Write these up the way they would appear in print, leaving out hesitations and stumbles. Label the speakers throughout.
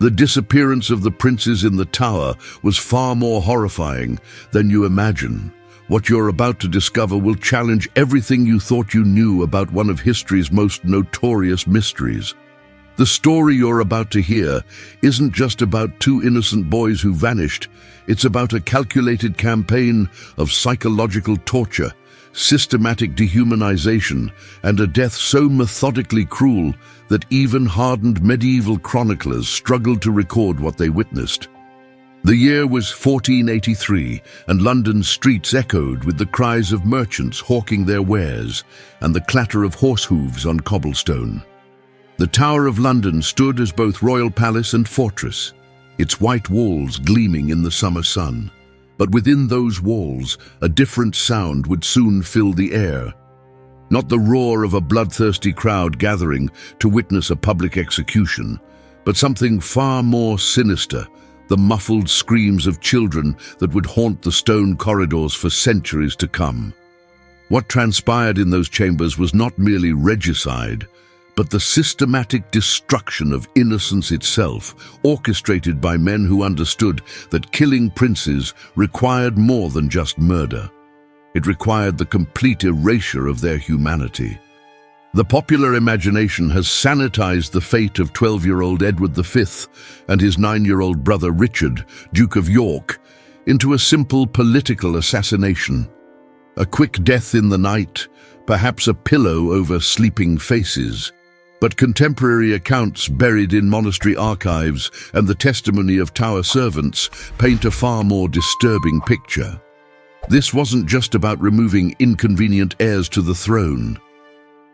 Speaker 1: The disappearance of the princes in the tower was far more horrifying than you imagine. What you're about to discover will challenge everything you thought you knew about one of history's most notorious mysteries. The story you're about to hear isn't just about two innocent boys who vanished. It's about a calculated campaign of psychological torture, systematic dehumanization, and a death so methodically cruel that even hardened medieval chroniclers struggled to record what they witnessed. The year was 1483, and London's streets echoed with the cries of merchants hawking their wares and the clatter of horse hooves on cobblestone. The Tower of London stood as both royal palace and fortress, its white walls gleaming in the summer sun. But within those walls, a different sound would soon fill the air. Not the roar of a bloodthirsty crowd gathering to witness a public execution, but something far more sinister, the muffled screams of children that would haunt the stone corridors for centuries to come. What transpired in those chambers was not merely regicide, but the systematic destruction of innocence itself, orchestrated by men who understood that killing princes required more than just murder. It required the complete erasure of their humanity. The popular imagination has sanitized the fate of 12-year-old Edward V and his 9-year-old brother Richard, Duke of York, into a simple political assassination. A quick death in the night, perhaps a pillow over sleeping faces. But contemporary accounts buried in monastery archives and the testimony of tower servants paint a far more disturbing picture. This wasn't just about removing inconvenient heirs to the throne.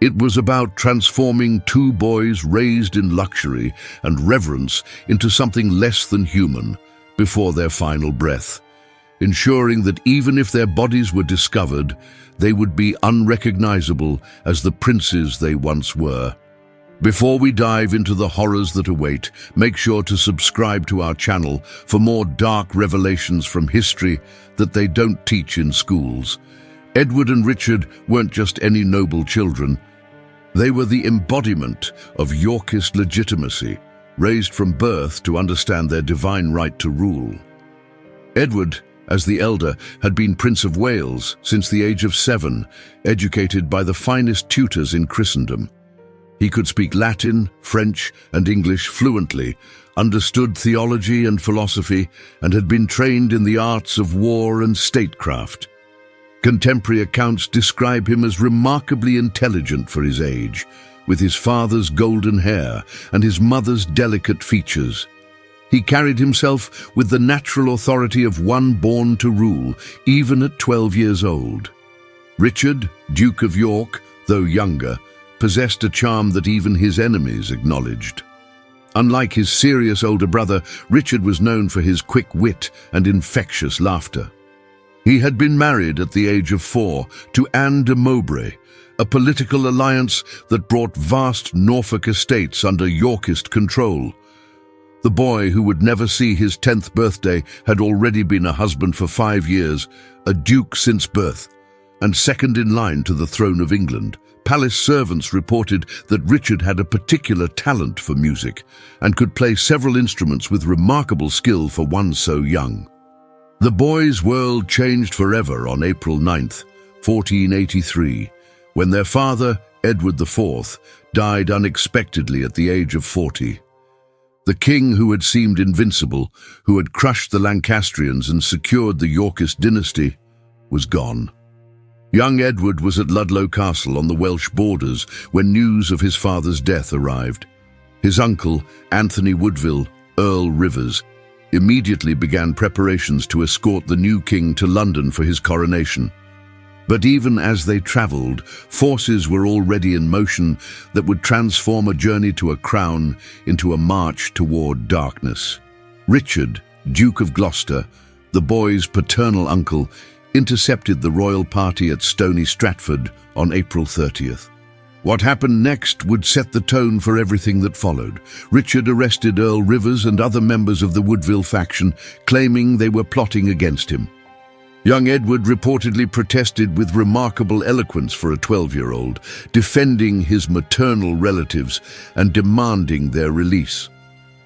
Speaker 1: It was about transforming two boys raised in luxury and reverence into something less than human before their final breath, ensuring that even if their bodies were discovered, they would be unrecognizable as the princes they once were. Before we dive into the horrors that await, make sure to subscribe to our channel for more dark revelations from history that they don't teach in schools. Edward and Richard weren't just any noble children. They were the embodiment of Yorkist legitimacy, raised from birth to understand their divine right to rule. Edward, as the elder, had been Prince of Wales since the age of 7, educated by the finest tutors in Christendom. He could speak Latin, French, and English fluently, understood theology and philosophy, and had been trained in the arts of war and statecraft. Contemporary accounts describe him as remarkably intelligent for his age, with his father's golden hair and his mother's delicate features. He carried himself with the natural authority of one born to rule, even at 12 years old. Richard, Duke of York, though younger, possessed a charm that even his enemies acknowledged. Unlike his serious older brother, Richard was known for his quick wit and infectious laughter. He had been married at the age of 4 to Anne de Mowbray, a political alliance that brought vast Norfolk estates under Yorkist control. The boy, who would never see his 10th birthday, had already been a husband for 5 years, a duke since birth, and second in line to the throne of England. Palace servants reported that Richard had a particular talent for music and could play several instruments with remarkable skill for one so young. The boys' world changed forever on April 9th, 1483, when their father, Edward IV, died unexpectedly at the age of 40. The king who had seemed invincible, who had crushed the Lancastrians and secured the Yorkist dynasty, was gone. Young Edward was at Ludlow Castle on the Welsh borders when news of his father's death arrived. His uncle, Anthony Woodville, Earl Rivers, immediately began preparations to escort the new king to London for his coronation. But even as they travelled, forces were already in motion that would transform a journey to a crown into a march toward darkness. Richard, Duke of Gloucester, the boy's paternal uncle, intercepted the royal party at Stony Stratford on April 30th. What happened next would set the tone for everything that followed. Richard arrested Earl Rivers and other members of the Woodville faction, claiming they were plotting against him. Young Edward reportedly protested with remarkable eloquence for a 12-year-old, defending his maternal relatives and demanding their release.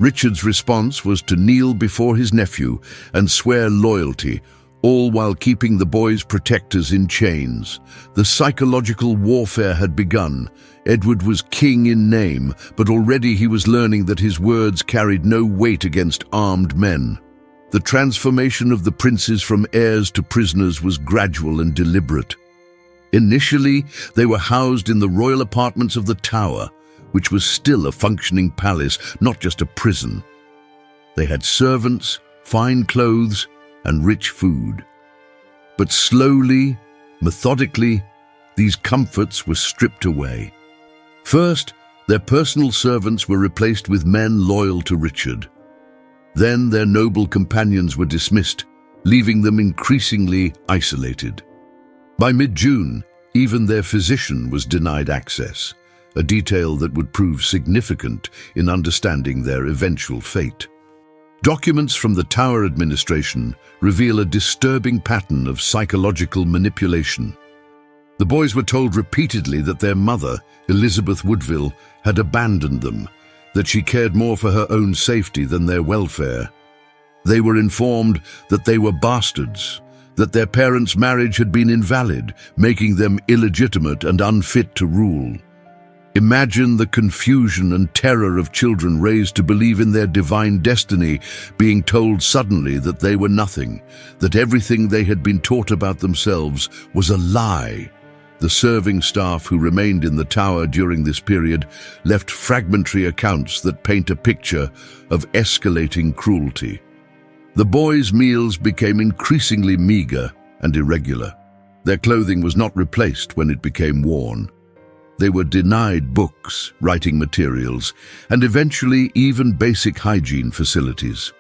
Speaker 1: Richard's response was to kneel before his nephew and swear loyalty, all while keeping the boy's protectors in chains. The psychological warfare had begun. Edward was king in name, but already he was learning that his words carried no weight against armed men. The transformation of the princes from heirs to prisoners was gradual and deliberate. Initially, they were housed in the royal apartments of the Tower, which was still a functioning palace, not just a prison. They had servants, fine clothes, and rich food. But slowly, methodically, these comforts were stripped away. First, their personal servants were replaced with men loyal to Richard. Then their noble companions were dismissed, leaving them increasingly isolated. By mid-June, even their physician was denied access, a detail that would prove significant in understanding their eventual fate. Documents from the Tower administration reveal a disturbing pattern of psychological manipulation. The boys were told repeatedly that their mother, Elizabeth Woodville, had abandoned them, that she cared more for her own safety than their welfare. They were informed that they were bastards, that their parents' marriage had been invalid, making them illegitimate and unfit to rule. Imagine the confusion and terror of children raised to believe in their divine destiny, being told suddenly that they were nothing, that everything they had been taught about themselves was a lie. The serving staff who remained in the Tower during this period left fragmentary accounts that paint a picture of escalating cruelty. The boys' meals became increasingly meager and irregular. Their clothing was not replaced when it became worn. They were denied books, writing materials, and eventually even basic hygiene facilities.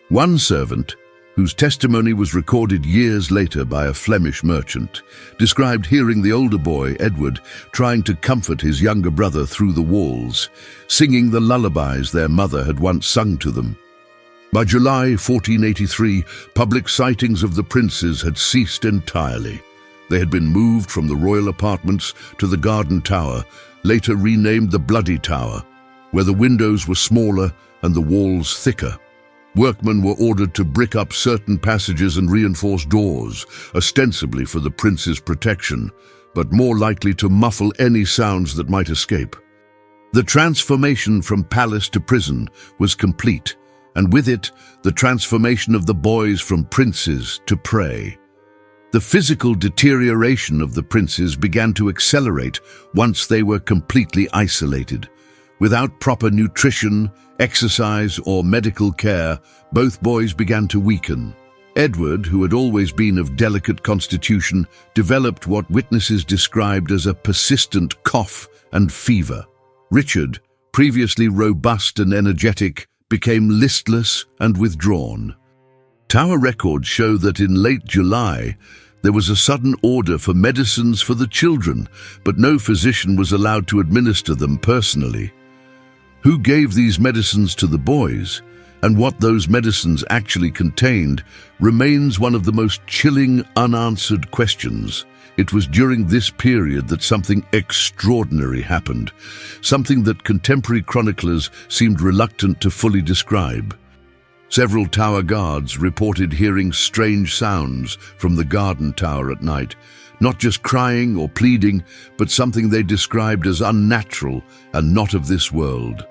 Speaker 1: One servant, whose testimony was recorded years later by a Flemish merchant, described hearing the older boy, Edward, trying to comfort his younger brother through the walls, singing the lullabies their mother had once sung to them. By July 1483, public sightings of the princes had ceased entirely. They had been moved from the royal apartments to the Garden Tower, later renamed the Bloody Tower, where the windows were smaller and the walls thicker. Workmen were ordered to brick up certain passages and reinforce doors, ostensibly for the prince's protection, but more likely to muffle any sounds that might escape. The transformation from palace to prison was complete, and with it, the transformation of the boys from princes to prey. The physical deterioration of the princes began to accelerate once they were completely isolated. Without proper nutrition, exercise, or medical care, both boys began to weaken. Edward, who had always been of delicate constitution, developed what witnesses described as a persistent cough and fever. Richard, previously robust and energetic, became listless and withdrawn. Tower records show that in late July, there was a sudden order for medicines for the children, but no physician was allowed to administer them personally. Who gave these medicines to the boys, and what those medicines actually contained, remains one of the most chilling, unanswered questions. It was during this period that something extraordinary happened, something that contemporary chroniclers seemed reluctant to fully describe. Several Tower guards reported hearing strange sounds from the Garden Tower at night, not just crying or pleading, but something they described as unnatural and not of this world.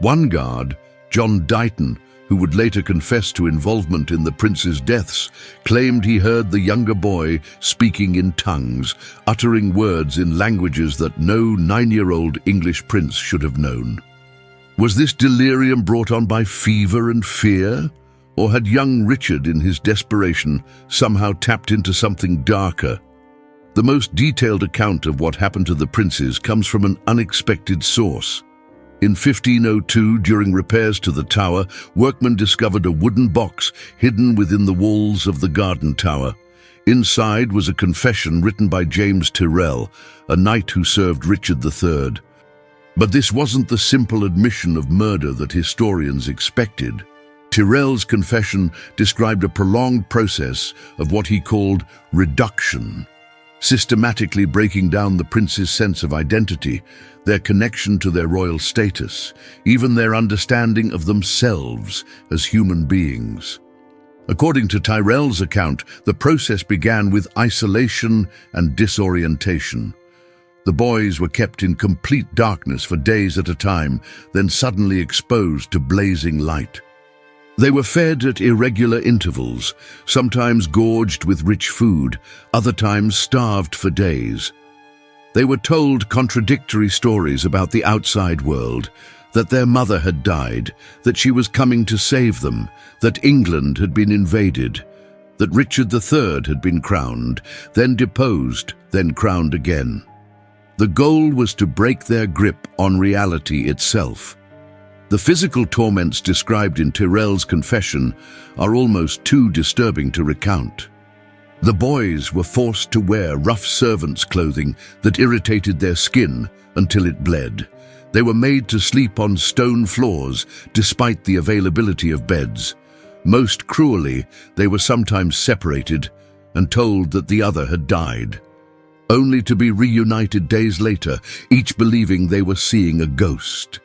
Speaker 1: One guard, John Dighton, who would later confess to involvement in the prince's deaths, claimed he heard the younger boy speaking in tongues, uttering words in languages that no 9-year-old English prince should have known. Was this delirium brought on by fever and fear? Or had young Richard, in his desperation, somehow tapped into something darker? The most detailed account of what happened to the princes comes from an unexpected source. In 1502, during repairs to the tower, workmen discovered a wooden box hidden within the walls of the Garden Tower. Inside was a confession written by James Tyrrell, a knight who served Richard III. But this wasn't the simple admission of murder that historians expected. Tyrrell's confession described a prolonged process of what he called reduction. systematically breaking down the prince's sense of identity, their connection to their royal status, even their understanding of themselves as human beings. According to Tyrell's account, the process began with isolation and disorientation. The boys were kept in complete darkness for days at a time, then suddenly exposed to blazing light. They were fed at irregular intervals, sometimes gorged with rich food, other times starved for days. They were told contradictory stories about the outside world, that their mother had died, that she was coming to save them, that England had been invaded, that Richard III had been crowned, then deposed, then crowned again. The goal was to break their grip on reality itself. The physical torments described in Tyrell's confession are almost too disturbing to recount. The boys were forced to wear rough servants' clothing that irritated their skin until it bled. They were made to sleep on stone floors despite the availability of beds. Most cruelly, they were sometimes separated and told that the other had died, only to be reunited days later, each believing they were seeing a ghost.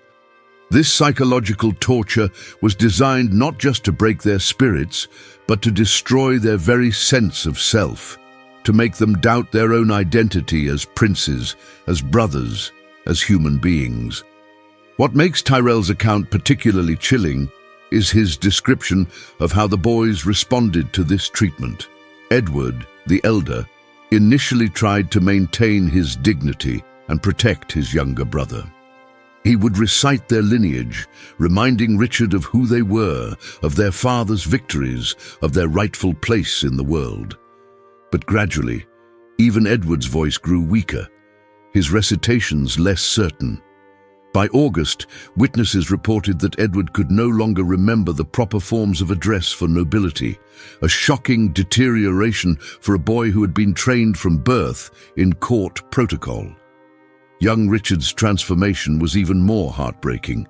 Speaker 1: This psychological torture was designed not just to break their spirits, but to destroy their very sense of self, to make them doubt their own identity as princes, as brothers, as human beings. What makes Tyrell's account particularly chilling is his description of how the boys responded to this treatment. Edward, the elder, initially tried to maintain his dignity and protect his younger brother. He would recite their lineage, reminding Richard of who they were, of their father's victories, of their rightful place in the world. But gradually, even Edward's voice grew weaker, his recitations less certain. By August, witnesses reported that Edward could no longer remember the proper forms of address for nobility, a shocking deterioration for a boy who had been trained from birth in court protocol. Young Richard's transformation was even more heartbreaking.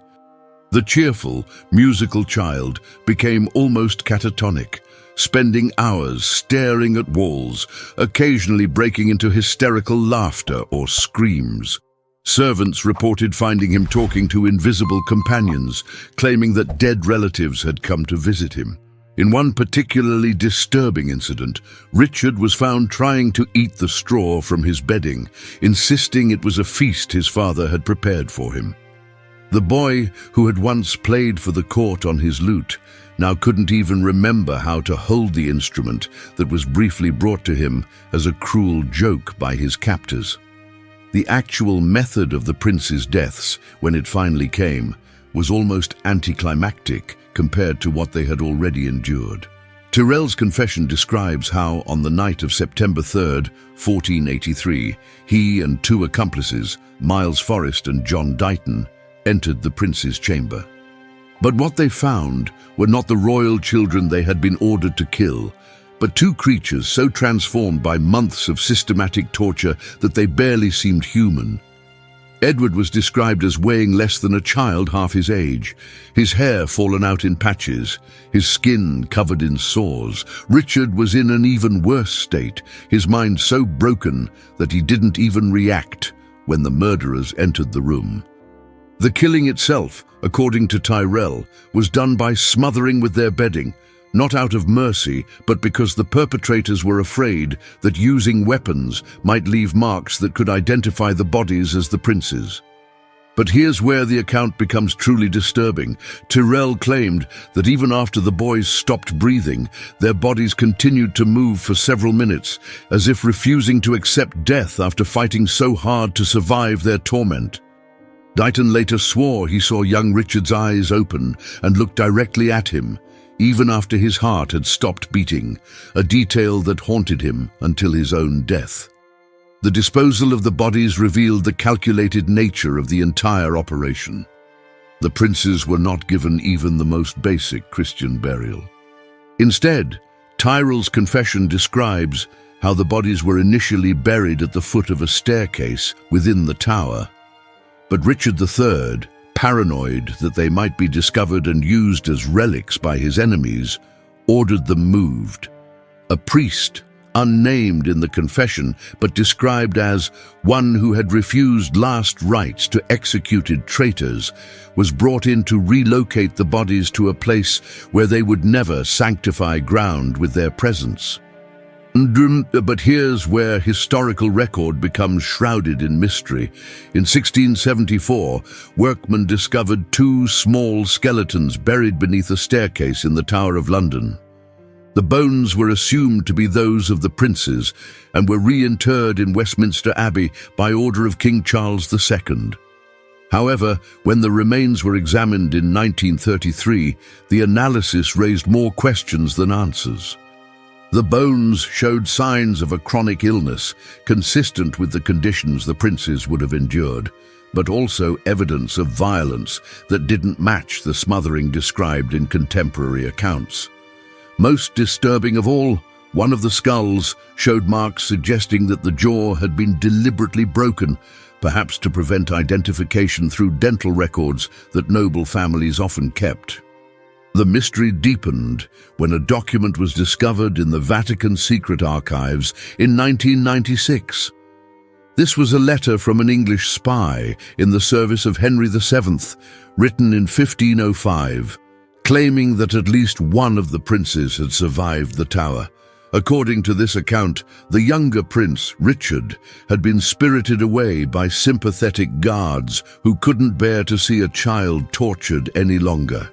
Speaker 1: The cheerful, musical child became almost catatonic, spending hours staring at walls, occasionally breaking into hysterical laughter or screams. Servants reported finding him talking to invisible companions, claiming that dead relatives had come to visit him. In one particularly disturbing incident, Richard was found trying to eat the straw from his bedding, insisting it was a feast his father had prepared for him. The boy, who had once played for the court on his lute, now couldn't even remember how to hold the instrument that was briefly brought to him as a cruel joke by his captors. The actual method of the prince's deaths, when it finally came, was almost anticlimactic compared to what they had already endured. Tyrell's confession describes how, on the night of September 3rd, 1483, he and two accomplices, Miles Forrest and John Dighton, entered the prince's chamber. But what they found were not the royal children they had been ordered to kill, but two creatures so transformed by months of systematic torture that they barely seemed human. Edward was described as weighing less than a child half his age, his hair fallen out in patches, his skin covered in sores. Richard was in an even worse state, his mind so broken that he didn't even react when the murderers entered the room. The killing itself, according to Tyrell, was done by smothering with their bedding, not out of mercy, but because the perpetrators were afraid that using weapons might leave marks that could identify the bodies as the prince's. But here's where the account becomes truly disturbing. Tyrell claimed that even after the boys stopped breathing, their bodies continued to move for several minutes, as if refusing to accept death after fighting so hard to survive their torment. Dighton later swore he saw young Richard's eyes open and look directly at him, even after his heart had stopped beating, a detail that haunted him until his own death. The disposal of the bodies revealed the calculated nature of the entire operation. The princes were not given even the most basic Christian burial. Instead, Tyrell's confession describes how the bodies were initially buried at the foot of a staircase within the tower. But Richard III, paranoid that they might be discovered and used as relics by his enemies, ordered them moved. A priest, unnamed in the confession, but described as one who had refused last rites to executed traitors, was brought in to relocate the bodies to a place where they would never sanctify ground with their presence. But here's where historical record becomes shrouded in mystery. In 1674, workmen discovered two small skeletons buried beneath a staircase in the Tower of London. The bones were assumed to be those of the princes and were reinterred in Westminster Abbey by order of King Charles II. However, when the remains were examined in 1933, the analysis raised more questions than answers. The bones showed signs of a chronic illness, consistent with the conditions the princes would have endured, but also evidence of violence that didn't match the smothering described in contemporary accounts. Most disturbing of all, one of the skulls showed marks suggesting that the jaw had been deliberately broken, perhaps to prevent identification through dental records that noble families often kept. The mystery deepened when a document was discovered in the Vatican Secret Archives in 1996. This was a letter from an English spy in the service of Henry VII, written in 1505, claiming that at least one of the princes had survived the tower. According to this account, the younger prince, Richard, had been spirited away by sympathetic guards who couldn't bear to see a child tortured any longer.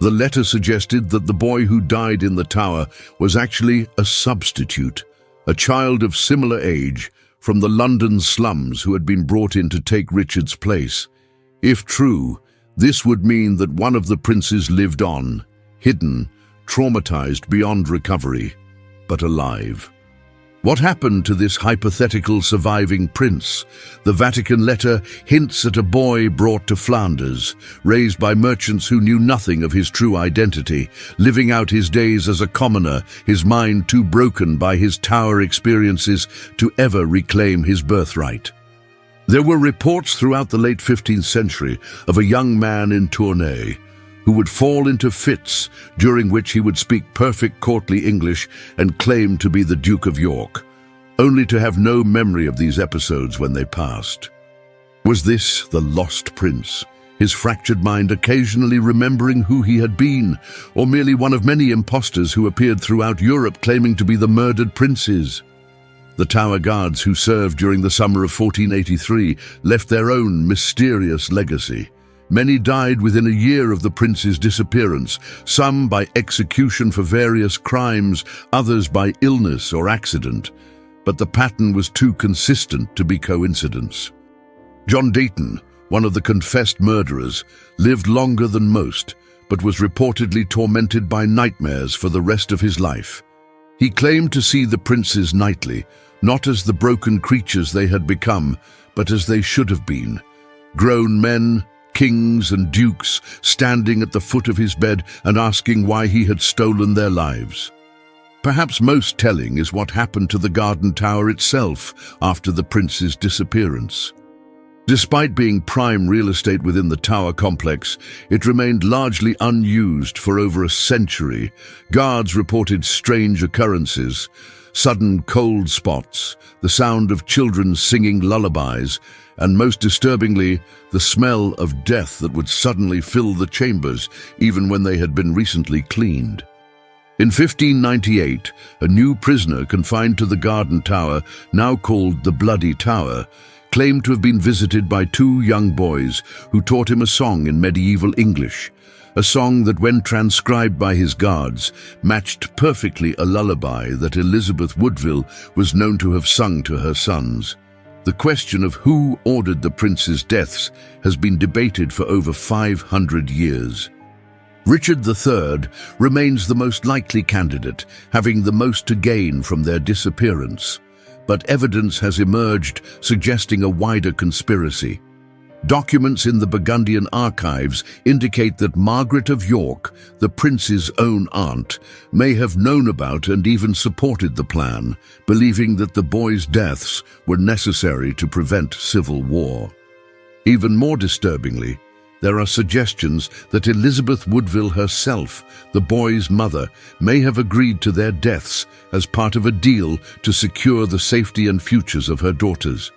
Speaker 1: The letter suggested that the boy who died in the tower was actually a substitute, a child of similar age from the London slums who had been brought in to take Richard's place. If true, this would mean that one of the princes lived on, hidden, traumatized beyond recovery, but alive. What happened to this hypothetical surviving prince? The Vatican letter hints at a boy brought to Flanders, raised by merchants who knew nothing of his true identity, living out his days as a commoner, his mind too broken by his tower experiences to ever reclaim his birthright. There were reports throughout the late 15th century of a young man in Tournai who would fall into fits, during which he would speak perfect courtly English and claim to be the Duke of York, only to have no memory of these episodes when they passed. Was this the lost prince, his fractured mind occasionally remembering who he had been, or merely one of many impostors who appeared throughout Europe claiming to be the murdered princes? The Tower Guards who served during the summer of 1483 left their own mysterious legacy. Many died within a year of the prince's disappearance, some by execution for various crimes, others by illness or accident. But the pattern was too consistent to be coincidence. John Dayton, one of the confessed murderers, lived longer than most, but was reportedly tormented by nightmares for the rest of his life. He claimed to see the princes nightly, not as the broken creatures they had become, but as they should have been. Grown men, kings and dukes, standing at the foot of his bed and asking why he had stolen their lives. Perhaps most telling is what happened to the Garden Tower itself after the prince's disappearance. Despite being prime real estate within the tower complex, it remained largely unused for over a century. Guards reported strange occurrences, sudden cold spots, the sound of children singing lullabies, and most disturbingly, the smell of death that would suddenly fill the chambers even when they had been recently cleaned. In 1598, a new prisoner confined to the Garden Tower, now called the Bloody Tower, claimed to have been visited by two young boys who taught him a song in medieval English, a song that, when transcribed by his guards, matched perfectly a lullaby that Elizabeth Woodville was known to have sung to her sons. The question of who ordered the prince's deaths has been debated for over 500 years. Richard III remains the most likely candidate, having the most to gain from their disappearance. But evidence has emerged suggesting a wider conspiracy. Documents in the Burgundian archives indicate that Margaret of York, the prince's own aunt, may have known about and even supported the plan, believing that the boys' deaths were necessary to prevent civil war. Even more disturbingly, There are suggestions that Elizabeth Woodville herself, the boys' mother, may have agreed to their deaths as part of a deal to secure the safety and futures of her daughters.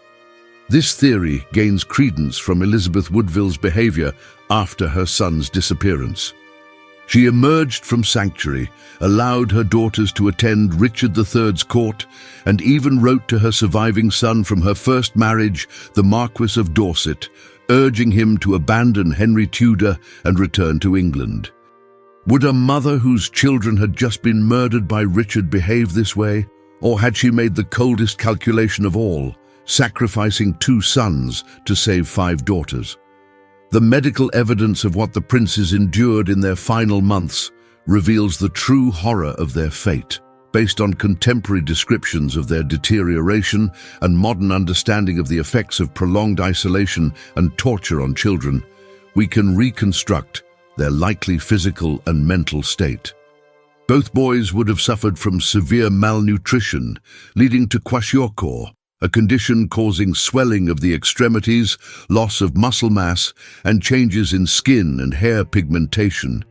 Speaker 1: This theory gains credence from Elizabeth Woodville's behavior after her son's disappearance. She emerged from sanctuary, allowed her daughters to attend Richard III's court, and even wrote to her surviving son from her first marriage, the Marquis of Dorset, urging him to abandon Henry Tudor and return to England. Would a mother whose children had just been murdered by Richard behave this way? Or had she made the coldest calculation of all, sacrificing 2 sons to save 5 daughters? The medical evidence of what the princes endured in their final months reveals the true horror of their fate. Based on contemporary descriptions of their deterioration and modern understanding of the effects of prolonged isolation and torture on children, we can reconstruct their likely physical and mental state. Both boys would have suffered from severe malnutrition, leading to kwashiorkor, a condition causing swelling of the extremities, loss of muscle mass, and changes in skin and hair pigmentation.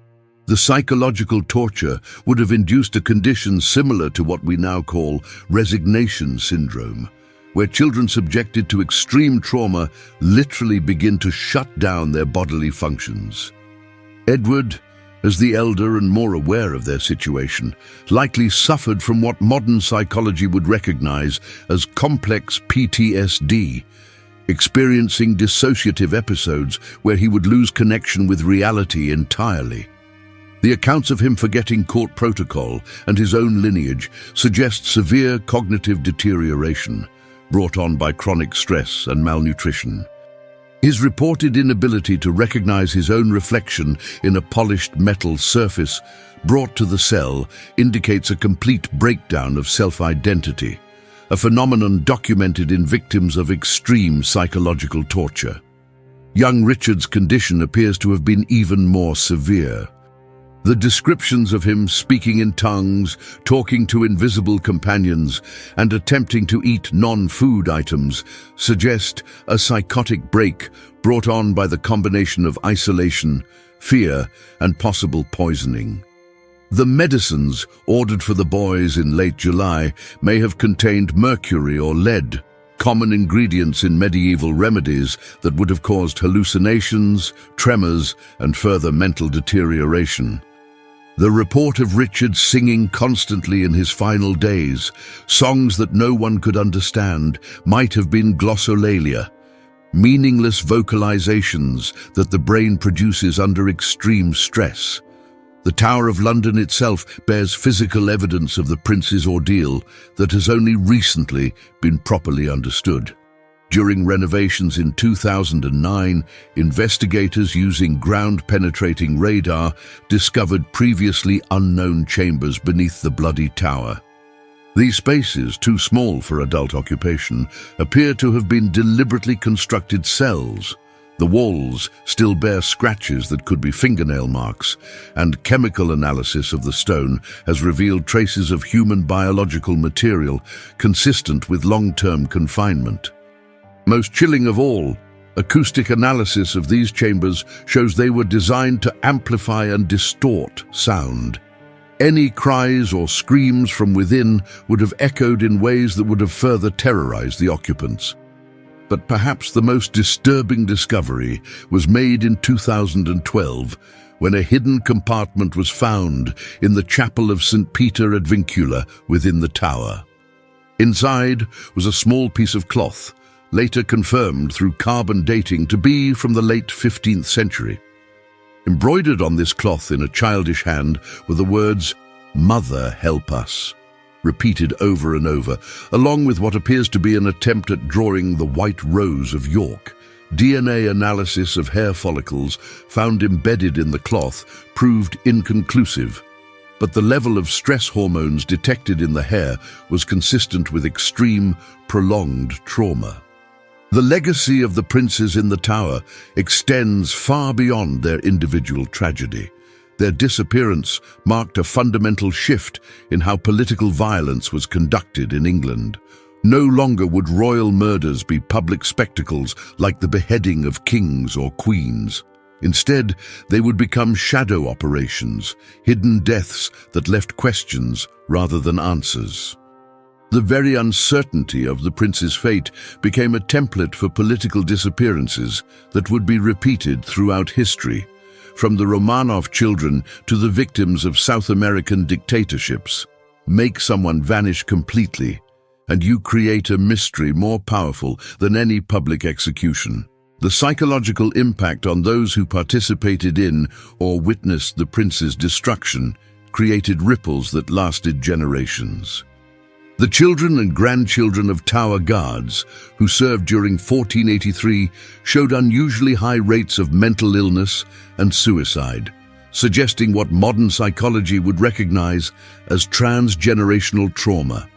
Speaker 1: The psychological torture would have induced a condition similar to what we now call resignation syndrome, where children subjected to extreme trauma literally begin to shut down their bodily functions. Edward, as the elder and more aware of their situation, likely suffered from what modern psychology would recognize as complex PTSD, experiencing dissociative episodes where he would lose connection with reality entirely. The accounts of him forgetting court protocol and his own lineage suggest severe cognitive deterioration brought on by chronic stress and malnutrition. His reported inability to recognize his own reflection in a polished metal surface brought to the cell indicates a complete breakdown of self-identity, a phenomenon documented in victims of extreme psychological torture. Young Richard's condition appears to have been even more severe. The descriptions of him speaking in tongues, talking to invisible companions, and attempting to eat non-food items suggest a psychotic break brought on by the combination of isolation, fear, and possible poisoning. The medicines ordered for the boys in late July may have contained mercury or lead, common ingredients in medieval remedies that would have caused hallucinations, tremors, and further mental deterioration. The report of Richard singing constantly in his final days, songs that no one could understand, might have been glossolalia, meaningless vocalizations that the brain produces under extreme stress. The Tower of London itself bears physical evidence of the prince's ordeal that has only recently been properly understood. During renovations in 2009, investigators using ground-penetrating radar discovered previously unknown chambers beneath the bloody tower. These spaces, too small for adult occupation, appear to have been deliberately constructed cells. The walls still bear scratches that could be fingernail marks, and chemical analysis of the stone has revealed traces of human biological material consistent with long-term confinement. Most chilling of all, acoustic analysis of these chambers shows they were designed to amplify and distort sound. Any cries or screams from within would have echoed in ways that would have further terrorized the occupants. But perhaps the most disturbing discovery was made in 2012, when a hidden compartment was found in the chapel of St. Peter ad Vincula within the tower. Inside was a small piece of cloth, later confirmed through carbon dating to be from the late 15th century. Embroidered on this cloth in a childish hand were the words, "Mother, help us," repeated over and over, along with what appears to be an attempt at drawing the White Rose of York. DNA analysis of hair follicles found embedded in the cloth proved inconclusive, but the level of stress hormones detected in the hair was consistent with extreme, prolonged trauma. The legacy of the princes in the tower extends far beyond their individual tragedy. Their disappearance marked a fundamental shift in how political violence was conducted in England. No longer would royal murders be public spectacles like the beheading of kings or queens. Instead, they would become shadow operations, hidden deaths that left questions rather than answers. The very uncertainty of the prince's fate became a template for political disappearances that would be repeated throughout history, from the Romanov children to the victims of South American dictatorships. Make someone vanish completely, and you create a mystery more powerful than any public execution. The psychological impact on those who participated in or witnessed the prince's destruction created ripples that lasted generations. The children and grandchildren of Tower Guards, who served during 1483, showed unusually high rates of mental illness and suicide, suggesting what modern psychology would recognize as transgenerational trauma.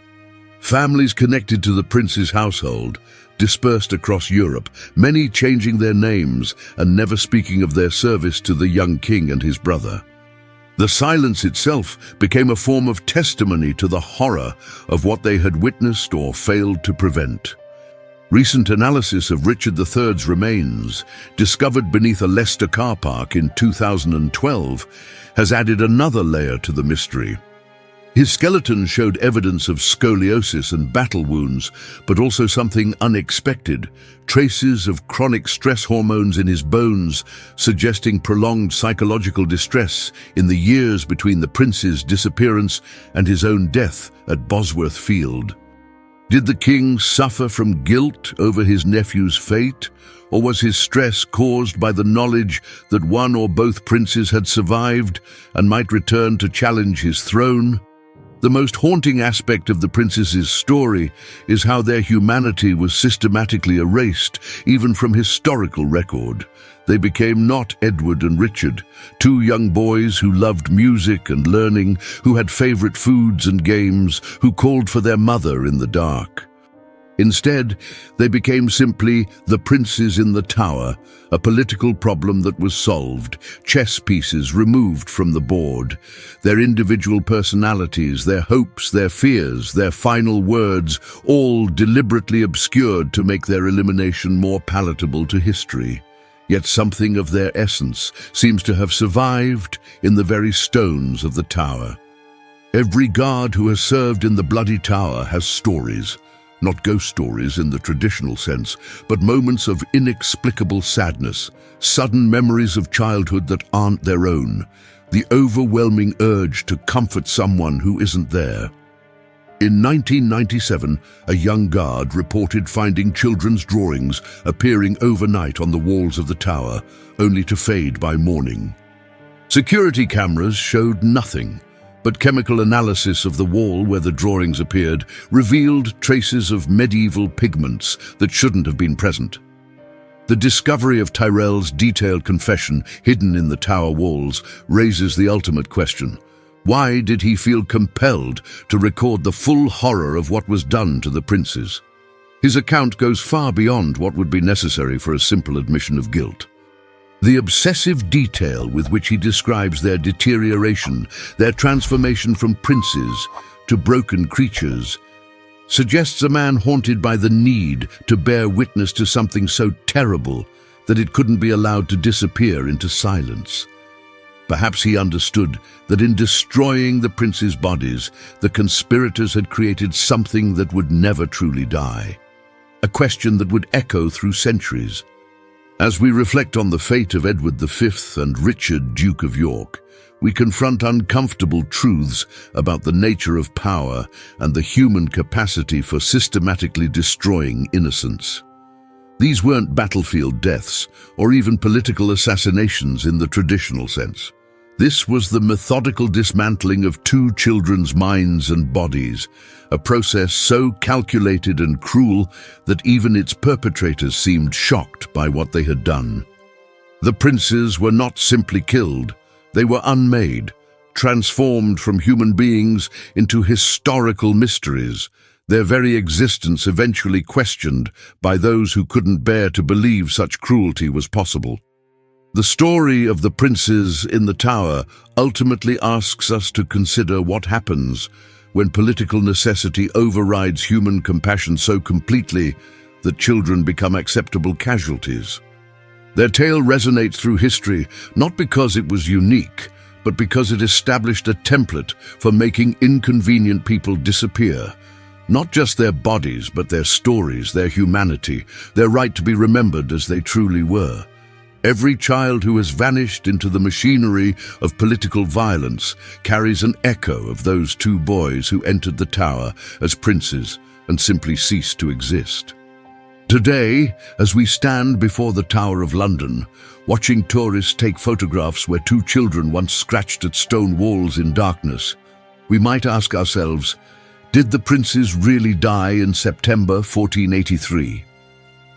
Speaker 1: Families connected to the prince's household dispersed across Europe, many changing their names and never speaking of their service to the young king and his brother. The silence itself became a form of testimony to the horror of what they had witnessed or failed to prevent. Recent analysis of Richard III's remains, discovered beneath a Leicester car park in 2012, has added another layer to the mystery. His skeleton showed evidence of scoliosis and battle wounds, but also something unexpected: traces of chronic stress hormones in his bones, suggesting prolonged psychological distress in the years between the prince's disappearance and his own death at Bosworth Field. Did the king suffer from guilt over his nephew's fate, or was his stress caused by the knowledge that one or both princes had survived and might return to challenge his throne? The most haunting aspect of the princesses' story is how their humanity was systematically erased, even from historical record. They became not Edward and Richard, two young boys who loved music and learning, who had favorite foods and games, who called for their mother in the dark. Instead, they became simply the princes in the tower, a political problem that was solved, chess pieces removed from the board. Their individual personalities, their hopes, their fears, their final words, all deliberately obscured to make their elimination more palatable to history. Yet something of their essence seems to have survived in the very stones of the tower. Every guard who has served in the Bloody Tower has stories. Not ghost stories in the traditional sense, but moments of inexplicable sadness, sudden memories of childhood that aren't their own, the overwhelming urge to comfort someone who isn't there. In 1997, a young guard reported finding children's drawings appearing overnight on the walls of the tower, only to fade by morning. Security cameras showed nothing, but chemical analysis of the wall where the drawings appeared revealed traces of medieval pigments that shouldn't have been present. The discovery of Tyrell's detailed confession hidden in the tower walls raises the ultimate question: why did he feel compelled to record the full horror of what was done to the princes? His account goes far beyond what would be necessary for a simple admission of guilt. The obsessive detail with which he describes their deterioration, their transformation from princes to broken creatures, suggests a man haunted by the need to bear witness to something so terrible that it couldn't be allowed to disappear into silence. Perhaps he understood that in destroying the princes' bodies, the conspirators had created something that would never truly die. A question that would echo through centuries. As we reflect on the fate of Edward V and Richard, Duke of York, we confront uncomfortable truths about the nature of power and the human capacity for systematically destroying innocence. These weren't battlefield deaths or even political assassinations in the traditional sense. This was the methodical dismantling of two children's minds and bodies, a process so calculated and cruel that even its perpetrators seemed shocked by what they had done. The princes were not simply killed, they were unmade, transformed from human beings into historical mysteries, their very existence eventually questioned by those who couldn't bear to believe such cruelty was possible. The story of the princes in the tower ultimately asks us to consider what happens when political necessity overrides human compassion so completely that children become acceptable casualties. Their tale resonates through history, not because it was unique, but because it established a template for making inconvenient people disappear. Not just their bodies, but their stories, their humanity, their right to be remembered as they truly were. Every child who has vanished into the machinery of political violence carries an echo of those two boys who entered the tower as princes and simply ceased to exist. Today, as we stand before the Tower of London, watching tourists take photographs where two children once scratched at stone walls in darkness, we might ask ourselves, did the princes really die in September 1483?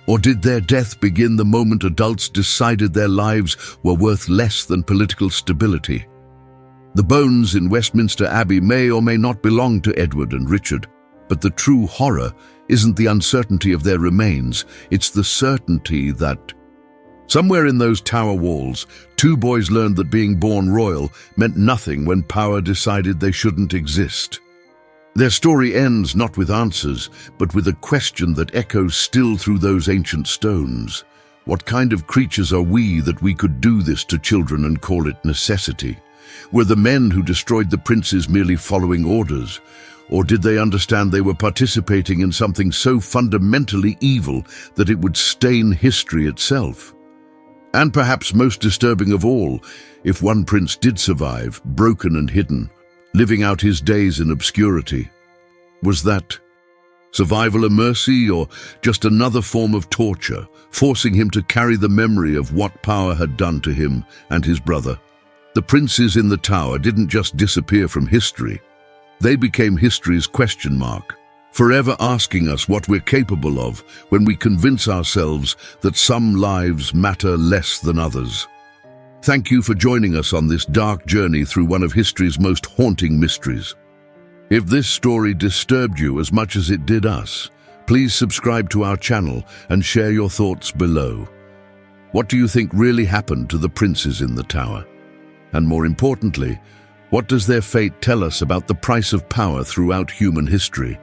Speaker 1: Or did their death begin the moment adults decided their lives were worth less than political stability? The bones in Westminster Abbey may or may not belong to Edward and Richard, but the true horror isn't the uncertainty of their remains, it's the certainty that somewhere in those tower walls, two boys learned that being born royal meant nothing when power decided they shouldn't exist. Their story ends not with answers, but with a question that echoes still through those ancient stones. What kind of creatures are we that we could do this to children and call it necessity? Were the men who destroyed the princes merely following orders? Or did they understand they were participating in something so fundamentally evil that it would stain history itself? And perhaps most disturbing of all, if one prince did survive, broken and hidden, living out his days in obscurity, was that survival a mercy or just another form of torture, forcing him to carry the memory of what power had done to him and his brother? The princes in the tower didn't just disappear from history. They became history's question mark, forever asking us what we're capable of when we convince ourselves that some lives matter less than others. Thank you for joining us on this dark journey through one of history's most haunting mysteries. If this story disturbed you as much as it did us, please subscribe to our channel and share your thoughts below. What do you think really happened to the princes in the tower? And more importantly, what does their fate tell us about the price of power throughout human history?